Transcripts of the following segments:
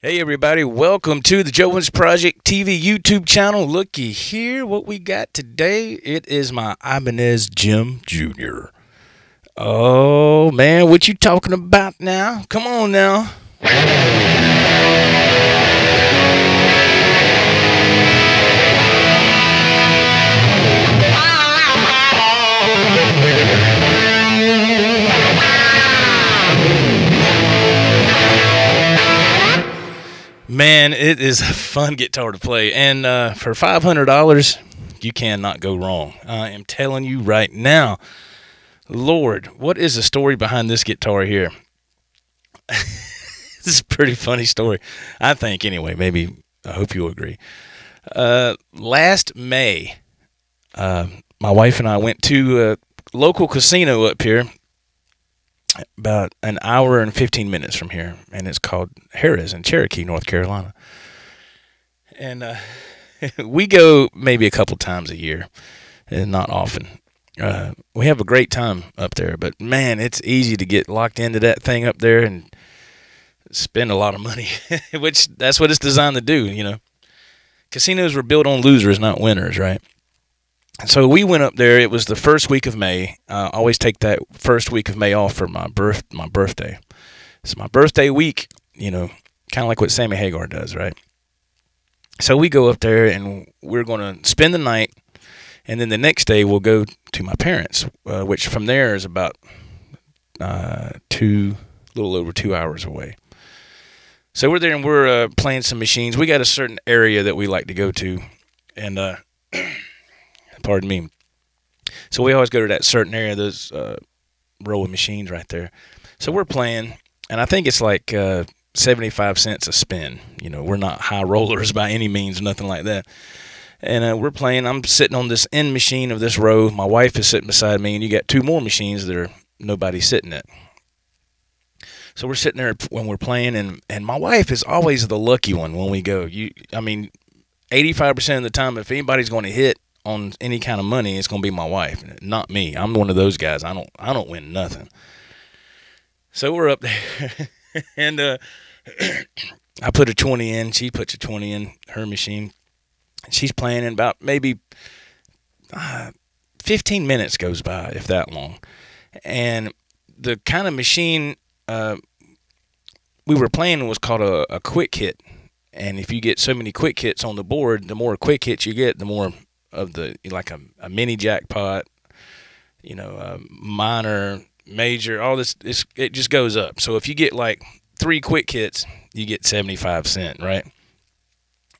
Hey everybody, welcome to the Joe Wentz Project TV YouTube channel. Looky here, what we got today. It is my Ibanez Jem Jr. Oh man, what you talking about now? Come on now. Man, it is a fun guitar to play, and for $500, you cannot go wrong. I am telling you right now. Lord, what is the story behind this guitar here? This is a pretty funny story, I think, anyway. Maybe, I hope you'll agree. Last May, my wife and I went to a local casino up here, about an hour and 15 minutes from here, and it's called Harrah's in Cherokee, North Carolina. And we go maybe a couple times a year, and not often. We have a great time up there, but man, it's easy to get locked into that thing up there and spend a lot of money, which that's what it's designed to do, you know. Casinos were built on losers, not winners, right? So we went up there. It was the first week of May. I always take that first week of May off for my birthday. It's my birthday week, you know, kind of like what Sammy Hagar does, right? So we go up there, and we're going to spend the night, and then the next day we'll go to my parents, which from there is about a little over 2 hours away. So we're there, and we're playing some machines. We got a certain area that we like to go to, and pardon me. So we always go to that certain area, those row of machines right there. So we're playing, and I think it's like 75 cents a spin. You know, we're not high rollers by any means, nothing like that. And we're playing. I'm sitting on this end machine of this row. My wife is sitting beside me, and you got two more machines that are nobody's sitting at. So we're sitting there when we're playing, and my wife is always the lucky one when we go. I mean, 85% of the time, if anybody's going to hit on any kind of money, it's going to be my wife, not me. I'm one of those guys. I don't win nothing. So we're up there, and I put a 20 in. She puts a 20 in her machine. She's playing, and about maybe 15 minutes goes by, if that long. And the kind of machine we were playing was called a quick hit. And if you get so many quick hits on the board, the more quick hits you get, the more of the, like a mini jackpot, you know, minor, major, all this, it just goes up. So if you get like 3 quick hits, you get 75 cents, right?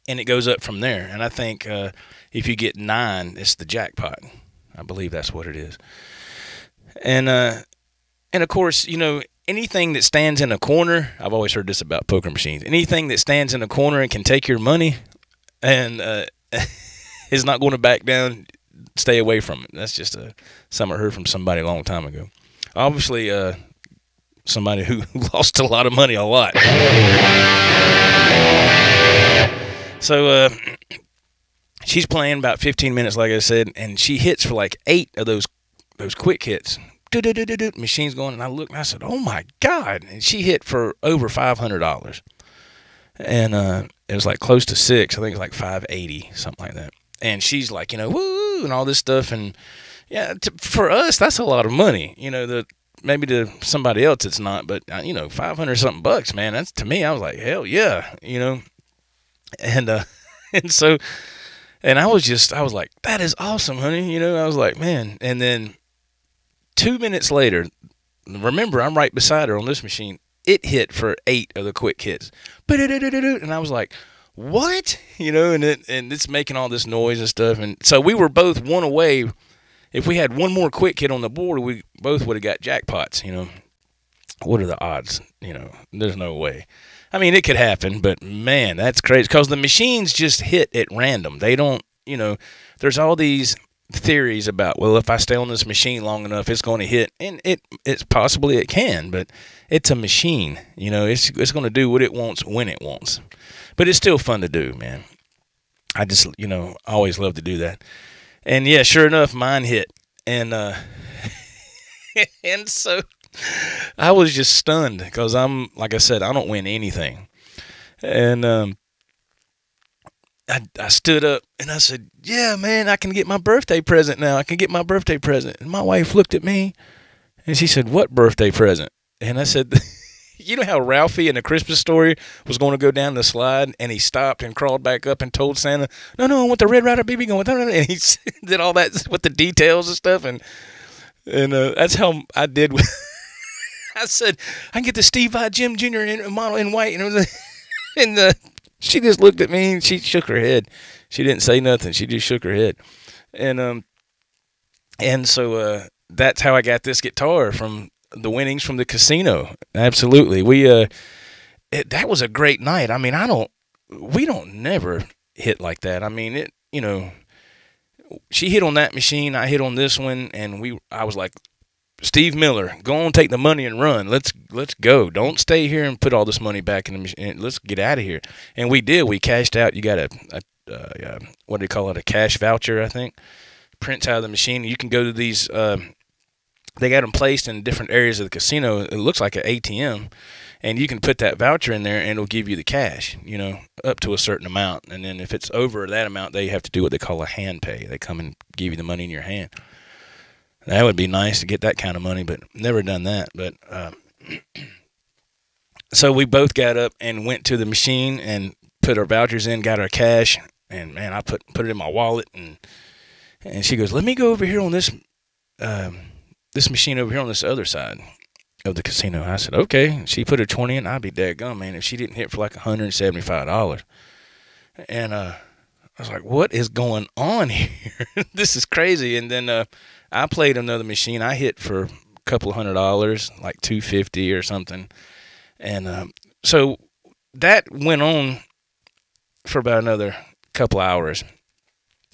And it goes up from there. And I think if you get 9, it's the jackpot. I believe that's what it is. And of course, you know, anything that stands in a corner, I've always heard this about poker machines, anything that stands in a corner and can take your money and is not going to back down, stay away from it. That's just something I heard from somebody a long time ago. Obviously, somebody who lost a lot of money a lot. So she's playing about 15 minutes, like I said, and she hits for like 8 of those quick hits. Machine's going, and I looked, and I said, "Oh my God!" And she hit for over $500, and it was like close to 6. I think it's like 580, something like that. And she's like, you know, woo, and all this stuff, and yeah, for us, that's a lot of money. You know, maybe to somebody else it's not, but you know, 500 something bucks, man. That's, to me, I was like, hell yeah, you know, and and so, and I was like, that is awesome, honey. You know, I was like, man, and then 2 minutes later, remember, I'm right beside her on this machine. It hit for 8 of the quick hits, and I was like, what? You know, and it's making all this noise and stuff. And so we were both one away. If we had one more quick hit on the board, we both would have got jackpots, you know. What are the odds? You know, there's no way. I mean, it could happen, but man, that's crazy, because the machines just hit at random. They don't, you know, there's all these theories about, well, if I stay on this machine long enough, it's going to hit, and it's possibly it can, but it's a machine, you know. It's going to do what it wants when it wants. But it's still fun to do, man. I just, you know, always love to do that. And yeah, sure enough, mine hit. And and so I was just stunned, because like I said, I don't win anything. And I stood up and I said, "Yeah, man, I can get my birthday present now. I can get my birthday present." And my wife looked at me and she said, "What birthday present?" And I said, "You know how Ralphie in the Christmas Story was going to go down the slide and he stopped and crawled back up and told Santa, 'No, I want the Red Ryder BB gun.'" And he did all that with the details and stuff. And that's how I did with. I said, "I can get the Steve I Jem Jr. in model in white." And she just looked at me and she shook her head. She didn't say nothing. She just shook her head. And so that's how I got this guitar, from the winnings from the casino. Absolutely. That was a great night. I mean, we don't never hit like that. I mean, she hit on that machine, I hit on this one, and I was like, "Steve Miller, go on, take the money and run. Let's go. Don't stay here and put all this money back in the machine. Let's get out of here." And we did. We cashed out. You got what do you call it? A cash voucher, I think. Prints out of the machine. You can go to these. They got them placed in different areas of the casino. It looks like an ATM, and you can put that voucher in there, and it'll give you the cash. Up to a certain amount, and then if it's over that amount, they have to do what they call a hand pay. They come and give you the money in your hand. That would be nice to get that kind of money, but never done that. But so we both got up and went to the machine and put our vouchers in, got our cash, and man, I put it in my wallet, and she goes, "Let me go over here on this machine over here on this other side of the casino." I said, "Okay." She put her 20 in. I'd be daggone, man, if she didn't hit for like $175. And I was like, "What is going on here? This is crazy." And then I played another machine. I hit for a couple $100, like $250 or something. And so that went on for about another couple hours.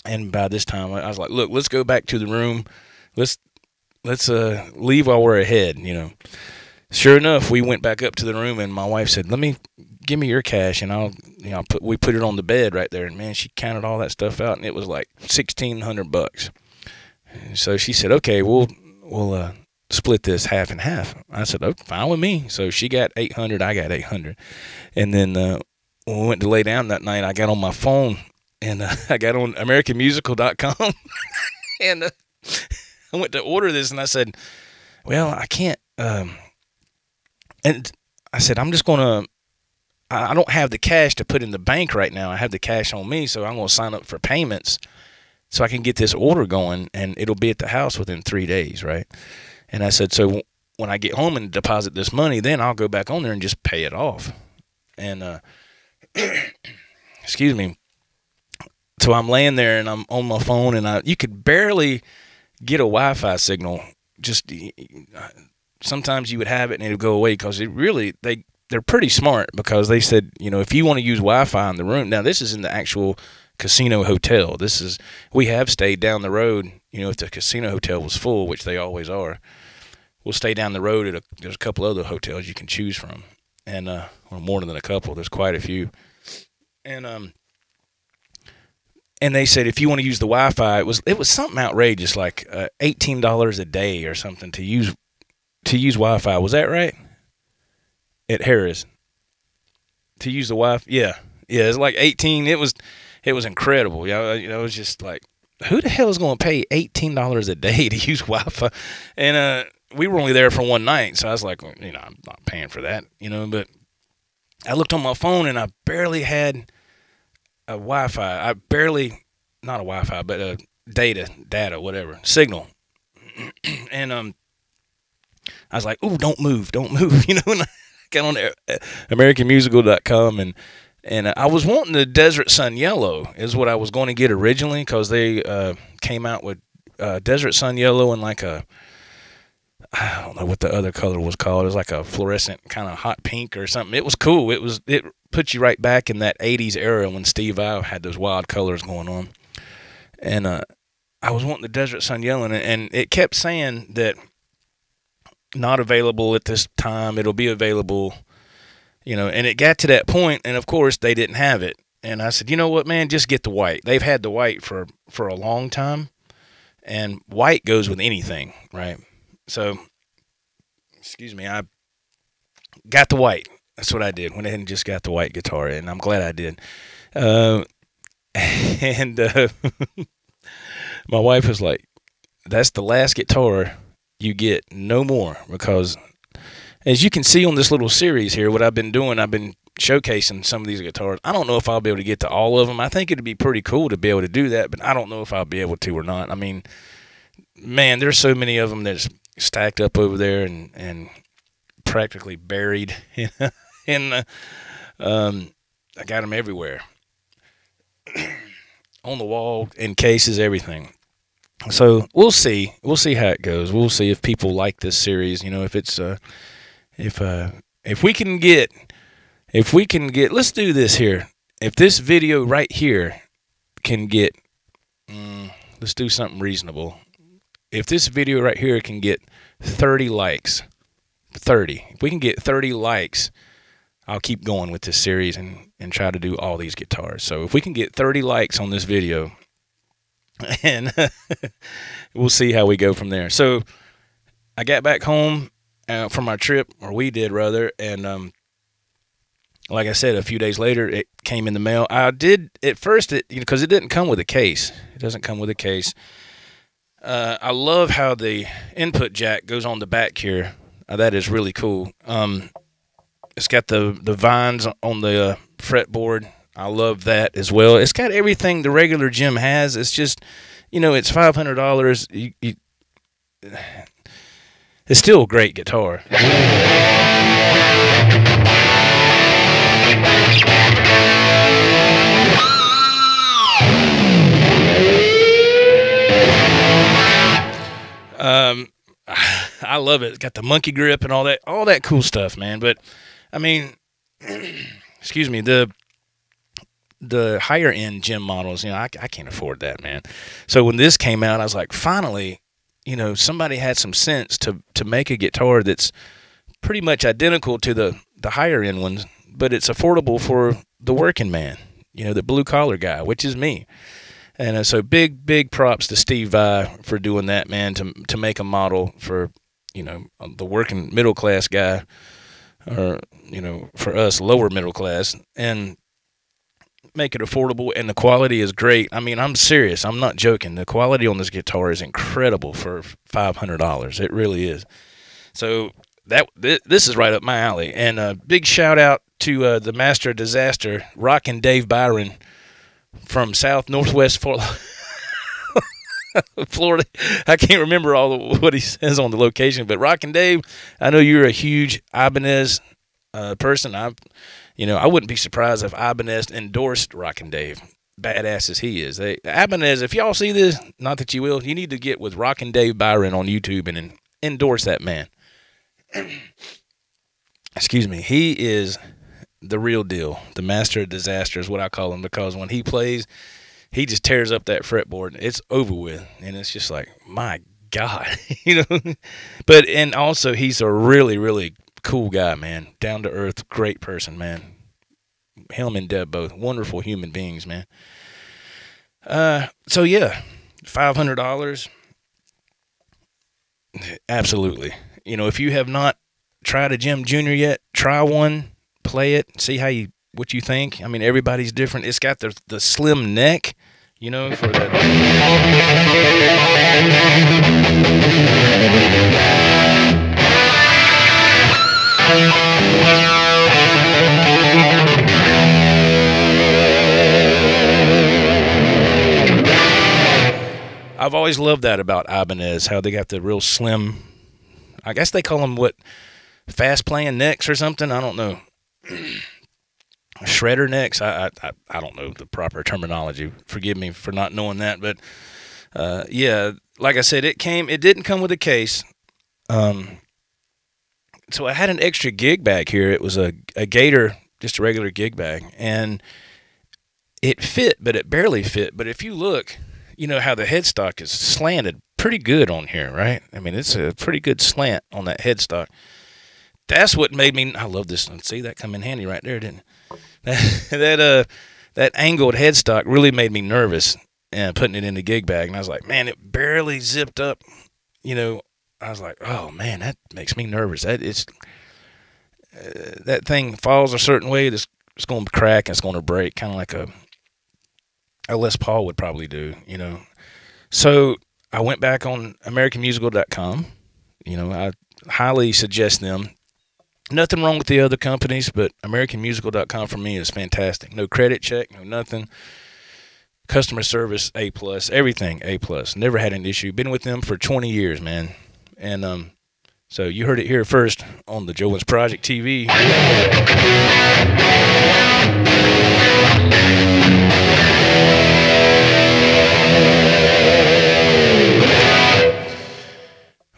And by this time, I was like, "Look, let's go back to the room. Let's leave while we're ahead." Sure enough, we went back up to the room, and my wife said, "Give me your cash, and we put it on the bed right there." And man, she counted all that stuff out, and it was like $1,600. So she said, "Okay, we'll split this half and half." I said, "Oh, fine with me." So she got $800, I got $800, and then when we went to lay down that night, I got on my phone and I got on AmericanMusical.com, and I went to order this, and I said, "Well, I can't." And I said, "I'm just gonna. I don't have the cash to put in the bank right now. I have the cash on me, so I'm gonna sign up for payments, so I can get this order going, and it'll be at the house within 3 days, right?" And I said, "So when I get home and deposit this money, then I'll go back on there and just pay it off." And excuse me. So I'm laying there and I'm on my phone, and you could barely get a Wi-Fi signal. Just sometimes you would have it and it would go away, because they're pretty smart, because they said, if you want to use Wi-Fi in the room. Now this is in the actual casino hotel. We have stayed down the road. If the casino hotel was full, which they always are, we'll stay down the road there's a couple other hotels you can choose from, and well, more than a couple. There's quite a few, and they said if you want to use the Wi-Fi, it was something outrageous, like $18 a day or something to use Wi-Fi. Was that right? At Harris, to use the Wi-Fi, yeah, it's like 18. It was incredible. It was just like, who the hell is going to pay $18 a day to use Wi-Fi? And we were only there for one night, so I was like, I'm not paying for that, But I looked on my phone and I barely had a Wi-Fi. Not a Wi-Fi, but a data, whatever, signal. And I was like, "Ooh, don't move." And I got on AmericanMusical.com, and I was wanting the Desert Sun Yellow is what I was going to get originally, because they came out with Desert Sun Yellow and like I don't know what the other color was called. It was like a fluorescent kind of hot pink or something. It was cool. It put you right back in that 80s era when Steve Vai had those wild colors going on. And I was wanting the Desert Sun Yellow, and it kept saying that not available at this time. It'll be available, and it got to that point, and of course they didn't have it. And I said, "You know what, man, just get the white." They've had the white for a long time, and white goes with anything, right? So, excuse me, I got the white, That's what I did. Went ahead and just got the white guitar, and I'm glad I did. Uh, and my wife was like, "That's the last guitar you get, no more." Because as you can see on this little series here, what I've been doing, I've been showcasing some of these guitars. I don't know if I'll be able to get to all of them. I think it'd be pretty cool to be able to do that, but I don't know if I'll be able to or not. I mean, man, there's so many of them that's stacked up over there and practically buried in the, I got them everywhere. On the wall, in cases, everything. So we'll see. We'll see how it goes. We'll see if people like this series. You know, if it's if we can get, let's do this here. If this video right here can get, let's do something reasonable. If this video right here can get 30 likes, 30. If we can get 30 likes, I'll keep going with this series and try to do all these guitars. So if we can get 30 likes on this video, and we'll see how we go from there. So I got back home from my trip, or we did rather, and like I said, a few days later, it came in the mail. I did at first, because it didn't come with a case. It doesn't come with a case. I love how the input jack goes on the back here. That is really cool. It's got the vines on the fretboard. I love that as well. It's got everything the regular Jem has. It's just, it's $500. It's still a great guitar. I love it. It's got the monkey grip and all that cool stuff, man. But I mean, excuse me, the higher end Jem models, I can't afford that, man. So when this came out, I was like, finally, somebody had some sense to make a guitar that's pretty much identical to the higher end ones, but it's affordable for the working man, the blue collar guy, which is me. And so big props to Steve Vai for doing that, man, to make a model for, the working middle class guy, or, for us lower middle class, and make it affordable. And the quality is great. I mean, I'm serious. I'm not joking. The quality on this guitar is incredible for $500. It really is. So this is right up my alley. And a big shout out to the Master of Disaster, Rockin' Dave Byron, from Northwest Florida. I can't remember what he says on the location, but Rockin' Dave, I know you're a huge Ibanez person. I wouldn't be surprised if Ibanez endorsed Rockin' Dave. Badass as he is. Ibanez, if y'all see this, not that you will, you need to get with Rockin' Dave Byron on YouTube and endorse that man. Excuse me. He is the real deal. The Master of Disaster is what I call him, because when he plays, he just tears up that fretboard. It's over with, and it's just like, my God, But and also, he's a really, really cool guy, man. Down to earth, great person, man. Him and Deb both wonderful human beings, man. So yeah, $500. Absolutely. If you have not tried a Jem Jr. yet, try one. Play it, see what you think. I mean, everybody's different. It's got the slim neck, for that. I've always loved that about Ibanez, how they got the real slim, I guess they call them fast playing necks or something. I don't know. Shredder necks. I don't know the proper terminology. Forgive me for not knowing that, but yeah, like I said, it didn't come with a case. So I had an extra gig bag here. It was a Gator, just a regular gig bag, and it fit, but it barely fit. But if you look, how the headstock is slanted pretty good on here, right? I mean, it's a pretty good slant on that headstock. That's what made me. I love this one. See, that come in handy right there, didn't it? That angled headstock really made me nervous, and putting it in the gig bag. And I was like, man, it barely zipped up. I was like, oh man, that makes me nervous. that thing falls a certain way, it's going to crack and it's going to break, kind of like a Les Paul would probably do, you know. So I went back on AmericanMusical.com. You know, I highly suggest them. Nothing wrong with the other companies, but AmericanMusical.com for me is fantastic. No credit check, no nothing. Customer service, A+. Everything, A+. Never had an issue. Been with them for 20 years, man. And so you heard it here first on the Joe Wentz Project TV.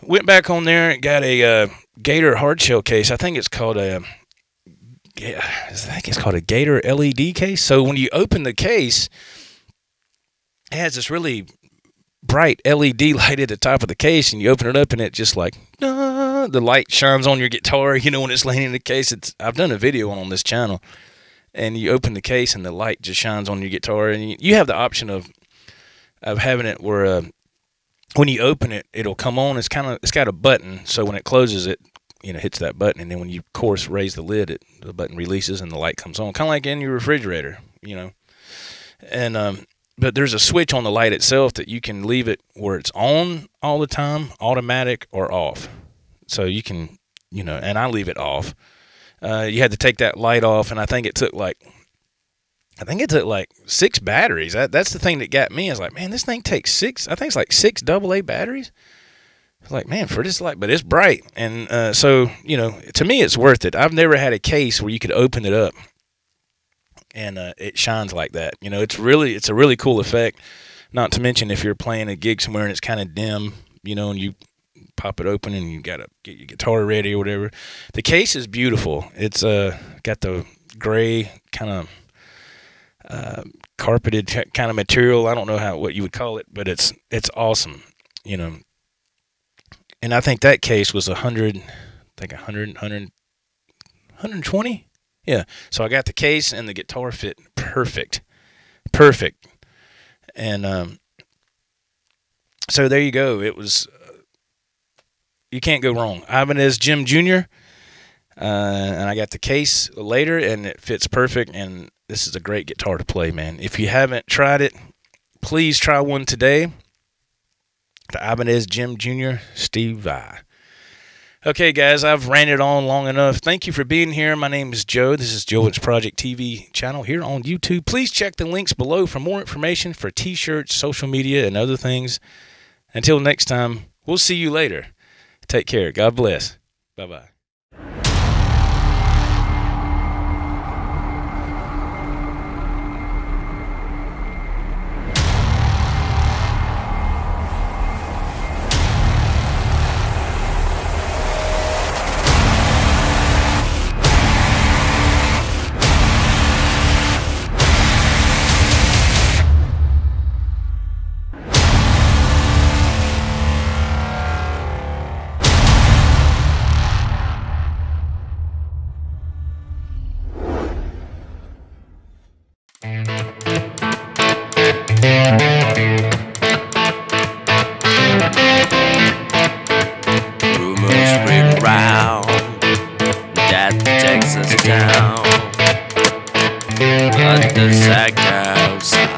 Went back on there and got a Gator hardshell case. I think it's called a Gator LED case. So when you open the case, it has this really bright LED light at the top of the case, and you open it up, and it just like the light shines on your guitar. You know, when it's laying in the case. I've done a video on this channel, and you open the case, and the light just shines on your guitar, and you have the option of having it where when you open it, it'll come on. It's got a button, so when it closes, it hits that button, and then when you, of course, raise the lid, the button releases and the light comes on, kind of like in your refrigerator, you know. And but there's a switch on the light itself that you can leave it where it's on all the time, automatic or off. So you can, and I leave it off. You had to take that light off, and I think it took like 6 batteries. That's the thing that got me. I was like, man, this thing takes 6. I think it's like 6 AA batteries. I was like, man, for this light, but it's bright. And so, to me, it's worth it. I've never had a case where you could open it up and it shines like that. It's a really cool effect. Not to mention if you're playing a gig somewhere and it's kind of dim, and you pop it open and you got to get your guitar ready or whatever. The case is beautiful. It's got the gray kind of carpeted kind of material. I don't know what you would call it, but it's awesome, And I think that case was 120. Yeah. So I got the case and the guitar fit perfect. And so there you go. It was you can't go wrong. Ibanez Jem Jr. And I got the case later, and it fits perfect. And this is a great guitar to play, man. If you haven't tried it, please try one today. The Ibanez Jem Jr. Steve Vai. Okay, guys, I've ranted on long enough. Thank you for being here. My name is Joe. This is Joe Wentz Project TV channel here on YouTube. Please check the links below for more information for T-shirts, social media, and other things. Until next time, we'll see you later. Take care. God bless. Bye-bye. Rumors spread around that the Texas town, but the sack outside.